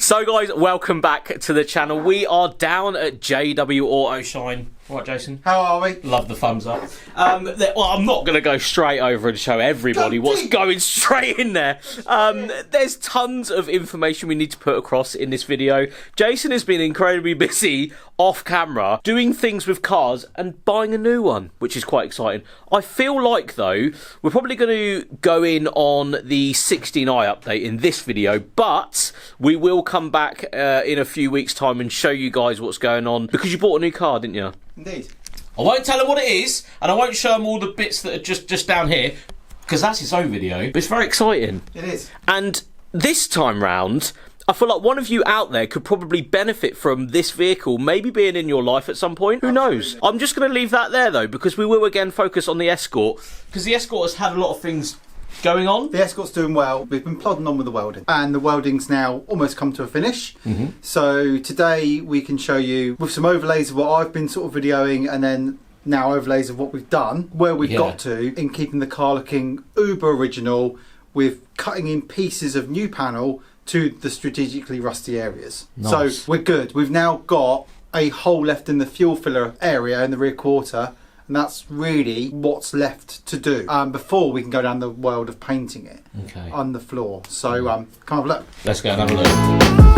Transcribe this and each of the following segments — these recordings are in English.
So guys, welcome back to the channel. We are down at JW Auto Shine. Right, Jason? How are we? Love the thumbs up. Well, I'm not going to go straight over and show everybody what's going straight in there. There's tons of information we need to put across in this video. Jason has been incredibly busy off camera doing things with cars and buying a new one, which is quite exciting. I feel like, though, we're probably going to go in on the 16i update in this video, but we will come back in a few weeks' time and show you guys what's going on, because you bought a new car, didn't you? Indeed. I won't tell them what it is, and I won't show them all the bits that are just down here, because that's its own video. But it's very exciting. It is. And this time round, I feel like one of you out there could probably benefit from this vehicle maybe being in your life at some point. Who knows? I'm just going to leave that there, though, because we will again focus on the Escort, because the Escort has had a lot of things going on. The Escort's doing well. We've been plodding on with the welding, and the welding's now almost come to a finish. So today we can show you with some overlays of what I've been sort of videoing, and then now overlays of what we've done, where we've got to in keeping the car looking uber original, with cutting in pieces of new panel to the strategically rusty areas. Nice. So we're good. We've now got a hole left in the fuel filler area in the rear quarter, and that's really what's left to do before we can go down the world of painting it on the floor. So come have a look. Let's go and have a look.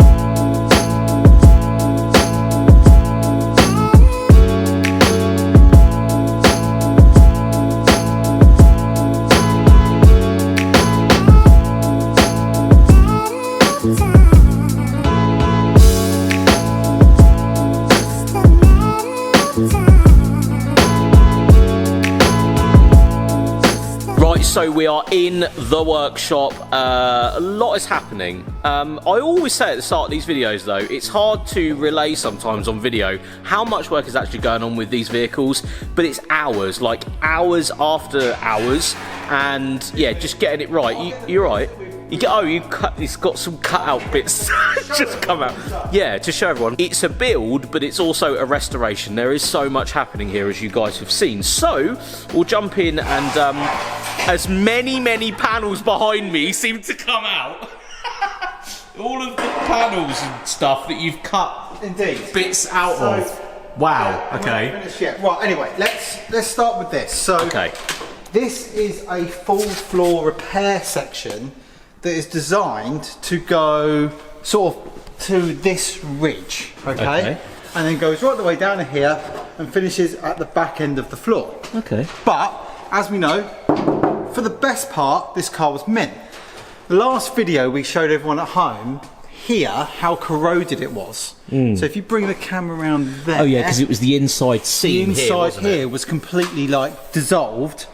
So we are in the workshop. A lot is happening. I always say at the start of these videos, though, it's hard to relay sometimes on video how much work is actually going on with these vehicles, but it's hours, like hours after hours, and yeah, just getting it right. You're right. It's got some cut-out bits just come out. Yeah, to show everyone. It's a build, but it's also a restoration. There is so much happening here, as you guys have seen. So, we'll jump in and as many panels behind me seem to come out. All of the panels and stuff that you've cut bits out of. Wow, okay. Right, anyway, let's start with this. So, this is a full floor repair section that is designed to go sort of to this ridge, okay? And then goes right the way down to here and finishes at the back end of the floor. But, as we know, for the best part, this car was mint. The last video we showed everyone at home here how corroded it was. So if you bring the camera around there... Oh yeah, because it was the inside seam. The inside here was completely like dissolved.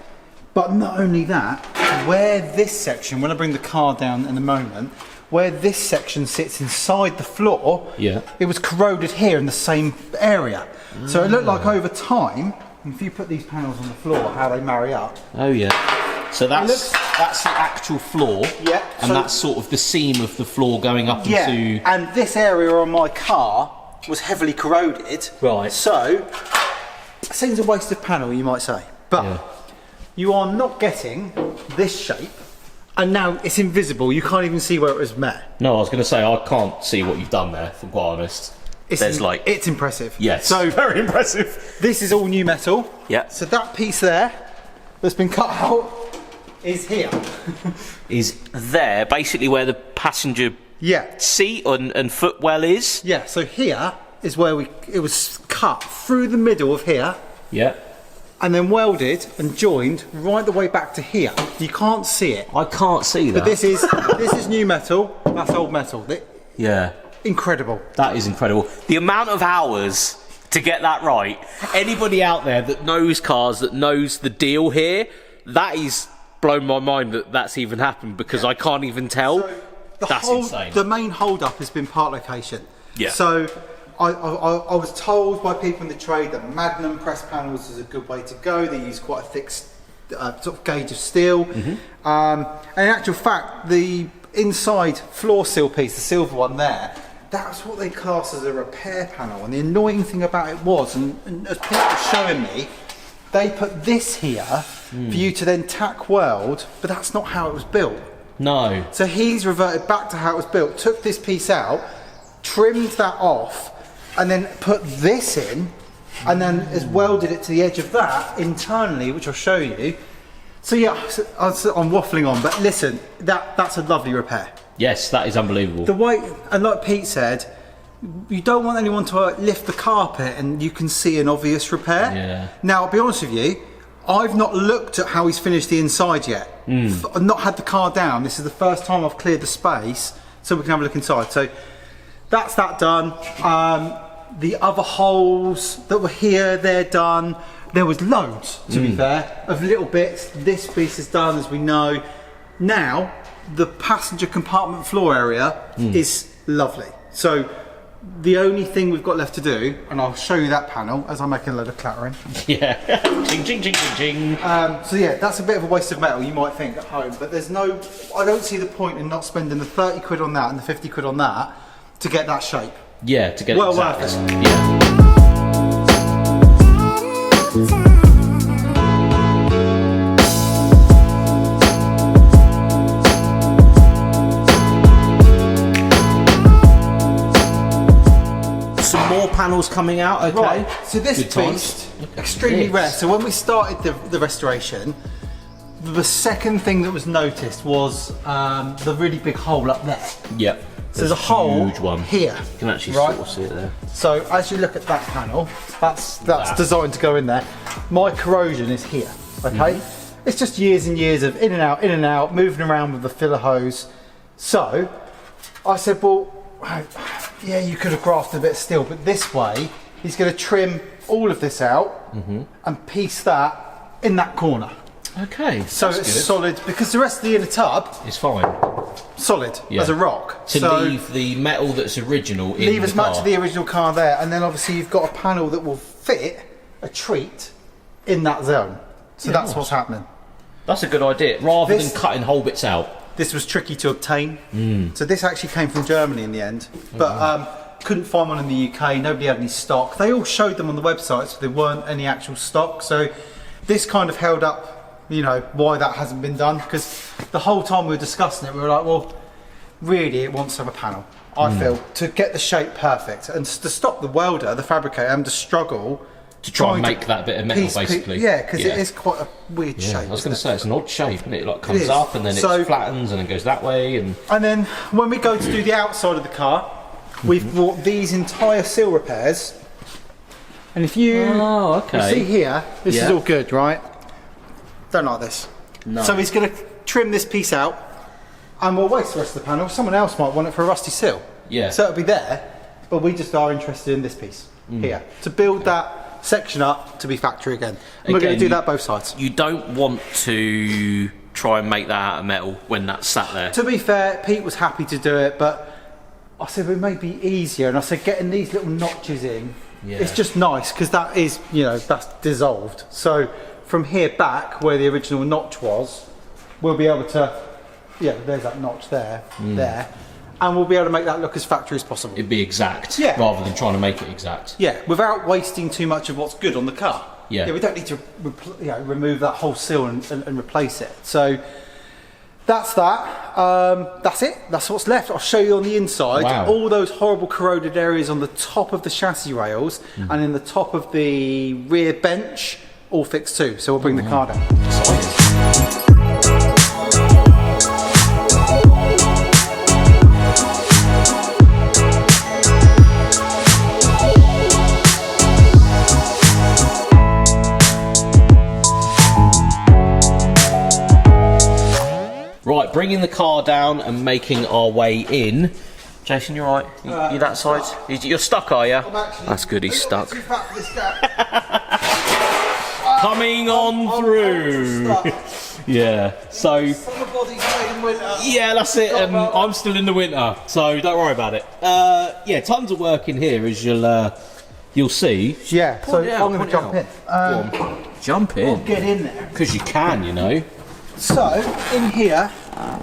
But not only that, where this section, when I bring the car down in a moment, where this section sits inside the floor, it was corroded here in the same area. So it looked like over time, if you put these panels on the floor, how they marry up. Oh yeah. So that's the actual floor, and that's sort of the seam of the floor going up into... and this area on my car was heavily corroded. Right. So, it seems a waste of panel, you might say. But... you are not getting this shape, and now it's invisible. You can't even see where it was met. No, I was going to say, I can't see what you've done there, for quite honest. It's impressive. Yes, so very impressive. This is all new metal. Yeah. So that piece there, that's been cut out, is here. Is there, basically where the passenger seat and footwell is? Yeah, so here is where it was cut through the middle of here. Yeah. And then welded and joined right the way back to here. You can't see it. I can't see that. But this is new metal. That's old metal. Yeah. Incredible. That is incredible. The amount of hours to get that right. Anybody out there that knows cars, that knows the deal here, that is blown my mind that that's even happened, because I can't even tell. So that's insane. The main hold up has been part location. Yeah. So I was told by people in the trade that Magnum press panels is a good way to go. They use quite a thick sort of gauge of steel. And in actual fact, the inside floor seal piece, the silver one there, that's what they class as a repair panel. And the annoying thing about it was, and as people were showing me, they put this here for you to then tack weld, but that's not how it was built. No. So he's reverted back to how it was built, took this piece out, trimmed that off, and then put this in, and then has welded it to the edge of that internally, which I'll show you. So yeah, I'm waffling on, but listen, that's a lovely repair. Yes, that is unbelievable. The way, and like Pete said, you don't want anyone to lift the carpet and you can see an obvious repair. Yeah. Now, I'll be honest with you, I've not looked at how he's finished the inside yet. I've not had the car down. This is the first time I've cleared the space, so we can have a look inside. So that's that done. The other holes that were here, they're done. There was loads, to be fair, of little bits. This piece is done, as we know. Now, the passenger compartment floor area is lovely. So the only thing we've got left to do, and I'll show you that panel as I'm making a load of clattering. Yeah. Ching, ching, ching, ching, ching. So yeah, that's a bit of a waste of metal, you might think, at home, but there's no, I don't see the point in not spending the 30 quid on that and the 50 quid on that to get that shape. Yeah, to get it worth exactly. it. Yeah. Some more panels coming out, okay. Right, so this Good times. beast, extremely rare. So when we started the restoration, the second thing that was noticed was the really big hole up there. Yep. So there's a hole huge one here. You can actually right? sort of see it there. So as you look at that panel, that's designed to go in there. My corrosion is here, okay? It's just years and years of in and out, moving around with the filler hose. So I said, well, yeah, you could have grafted a bit of steel, but this way, he's going to trim all of this out and piece that in that corner. Okay, so it's solid, because the rest of the inner tub is fine. Solid as a rock. To leave the metal that's original in leave the as much car. of the original car there, and then obviously you've got a panel that will fit a treat in that zone. So that's what's happening. That's a good idea, rather than cutting whole bits out. This was tricky to obtain. So this actually came from Germany in the end, but couldn't find one in the UK. Nobody had any stock. They all showed them on the website, so there weren't any actual stock. So this kind of held up, you know, why that hasn't been done, because the whole time we were discussing it, we were like, well, really it wants to have a panel, I feel, to get the shape perfect, and to stop the welder, the fabricator, and to struggle to try and make that bit of metal, basically. Yeah, because it is quite a weird shape. I was going to say, it's an odd shape, isn't it? It like comes up and then it flattens and then goes that way. And then when we go to do the outside of the car, we've brought these entire seal repairs, and if you, you see here, this is all good, right? Don't like this. No. So he's going to trim this piece out, and we'll waste the rest of the panel. Someone else might want it for a rusty seal. Yeah. So it'll be there, but we just are interested in this piece here to build that section up to be factory again. And we're going to do that both sides. You don't want to try and make that out of metal when that's sat there. To be fair, Pete was happy to do it, but I said it may be easier, and I said getting these little notches in, it's just nice, because that is, you know, that's dissolved. So from here back, where the original notch was, we'll be able to, there's that notch there, there, and we'll be able to make that look as factory as possible. It'd be exact, rather than trying to make it exact. Yeah, without wasting too much of what's good on the car. Yeah, we don't need to remove that whole seal and replace it. So that's that. That's it. That's what's left. I'll show you on the inside. Wow. All those horrible corroded areas on the top of the chassis rails and in the top of the rear bench, all fixed too. So we'll bring the car down. Right, bringing the car down and making our way in. Jason, you all right? You that side? You're stuck, are you? That's good, he's stuck. Coming on through. Yeah, so... Yeah, that's it. I'm still in the winter, so don't worry about it. Yeah, tons of work in here, as you'll see. Yeah, so I'm going to jump in. Jump in? We'll get in there. Because you can, you know. So, in here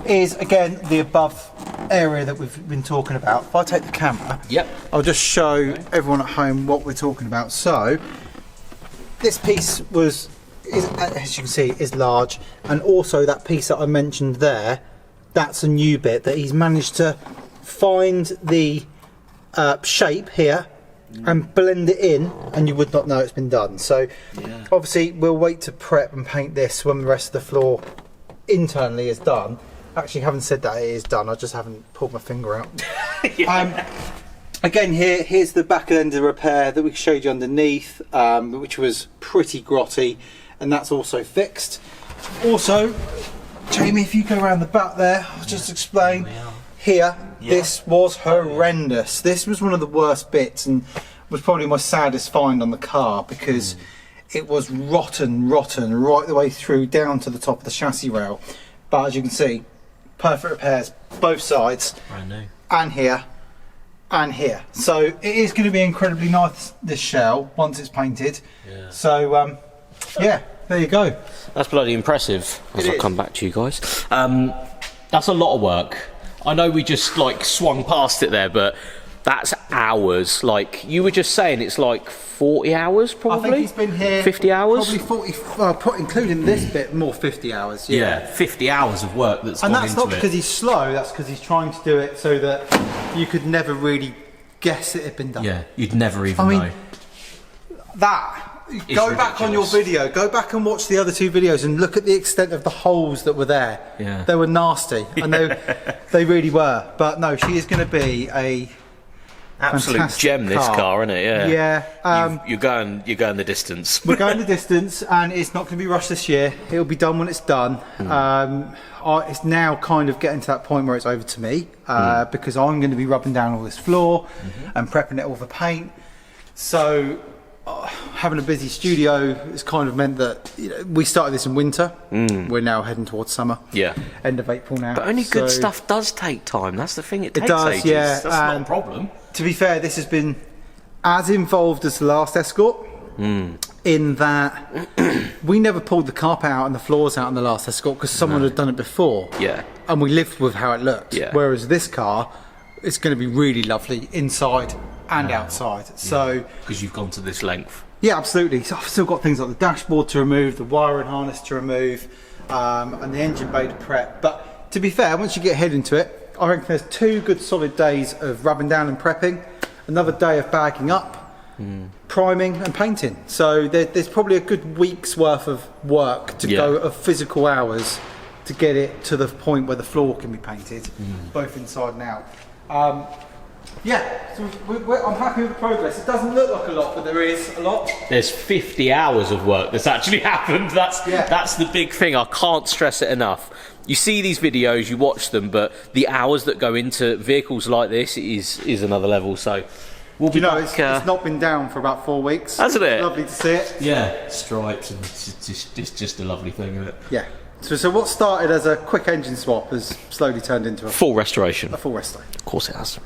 is, again, the above area that we've been talking about. If I take the camera, I'll just show everyone at home what we're talking about. So, this piece is, as you can see, is large, and also that piece that I mentioned there, that's a new bit that he's managed to find the shape here and blend it in, and you would not know it's been done. So obviously we'll wait to prep and paint this when the rest of the floor internally is done. Actually, haven't said that it is done, I just haven't pulled my finger out. Again, here's the back end of the repair that we showed you underneath, which was pretty grotty, and that's also fixed. Also, Jamie, if you go around the back there, I'll just explain. Here, this was horrendous. This was one of the worst bits, and was probably my saddest find on the car, because it was rotten right the way through down to the top of the chassis rail. But as you can see, perfect repairs both sides, brand new, and here and here. So it is going to be incredibly nice, this shell, once it's painted. So yeah, there you go. That's bloody impressive. As I'll come back to you guys, that's a lot of work. I know we just like swung past it there, but that's hours. Like you were just saying, it's like 40 hours probably. I think he's been here 50 hours, probably 40, including this bit, more 50 hours. Yeah, 50 hours of work that's gone into it. And that's not because he's slow, that's because he's trying to do it so that you could never really guess it had been done. Yeah, you'd never even know. That, go back on your video, go back and watch the other two videos and look at the extent of the holes that were there. Yeah. They were nasty, and they really were. But no, she is going to be a absolute gem, this car, isn't it? Yeah. Yeah. You're going the distance. We're going the distance, and it's not going to be rushed this year. It'll be done when it's done. It's now kind of getting to that point where it's over to me, because I'm going to be rubbing down all this floor and prepping it all for paint. So having a busy studio has kind of meant that, you know, we started this in winter. We're now heading towards summer. Yeah. End of April now. But only good stuff does take time. That's the thing. It takes does, ages. yeah. That's not a problem. To be fair, this has been as involved as the last Escort, in that we never pulled the carpet out and the floors out in the last Escort because someone had done it before. Yeah. And we lived with how it looked. Yeah. Whereas this car, it's going to be really lovely inside and outside. So because you've gone to this length. Yeah, absolutely. So I've still got things like the dashboard to remove, the wiring harness to remove, and the engine bay to prep. But to be fair, once you get head into it, I reckon there's 2 good solid days of rubbing down and prepping, another day of bagging up, priming and painting. So there's probably a good week's worth of work to go, of physical hours, to get it to the point where the floor can be painted, both inside and out. Yeah, so I'm happy with the progress. It doesn't look like a lot, but there is a lot. There's 50 hours of work that's actually happened. That's the big thing. I can't stress it enough. You see these videos, you watch them, but the hours that go into vehicles like this is another level. So we'll be back. It's not been down for about 4 weeks. Hasn't it? Lovely to see it. Yeah, stripes, and it's just a lovely thing, isn't it? Yeah. So what started as a quick engine swap has slowly turned into a full restoration. A full restoration. Of course it has.